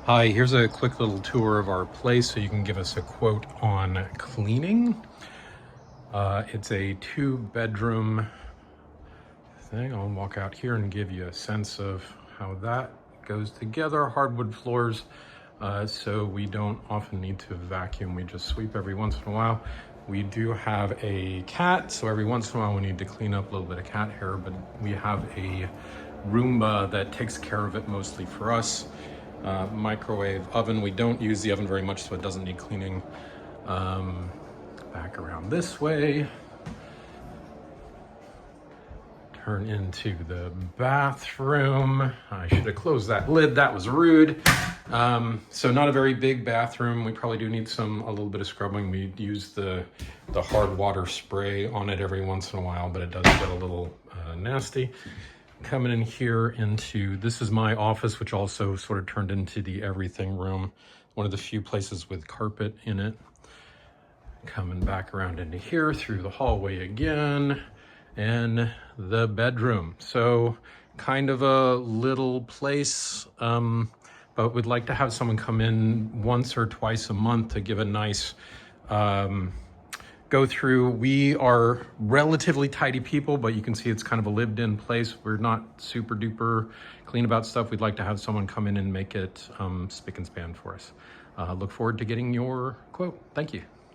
Hi, here's a quick little tour of our place so you can give us a quote on cleaning. It's a 2-bedroom thing. I'll walk out here and give you a sense of how that goes together. Hardwood floors, so we don't often need to vacuum. We just sweep every once in a while. We do have a cat, so every once in a while we need to clean up a little bit of cat hair, but we have a Roomba that takes care of it mostly for us. Microwave oven. We don't use the oven very much, so it doesn't need cleaning. Back around this way. Turn into the bathroom. I should have closed that lid. That was rude. So not a very big bathroom. We probably do need a little bit of scrubbing. We use the hard water spray on it every once in a while, but it does get a little nasty. Coming in here into, this is my office, which also sort of turned into the everything room. One of the few places with carpet in it. Coming back around into here through the hallway again, and the bedroom. So kind of a little place, but we'd like to have someone come in once or twice a month to give a nice go through. We are relatively tidy people, but you can see it's kind of a lived-in place. We're not super duper clean about stuff. We'd like to have someone come in and make it spick and span for us. Look forward to getting your quote. Thank you.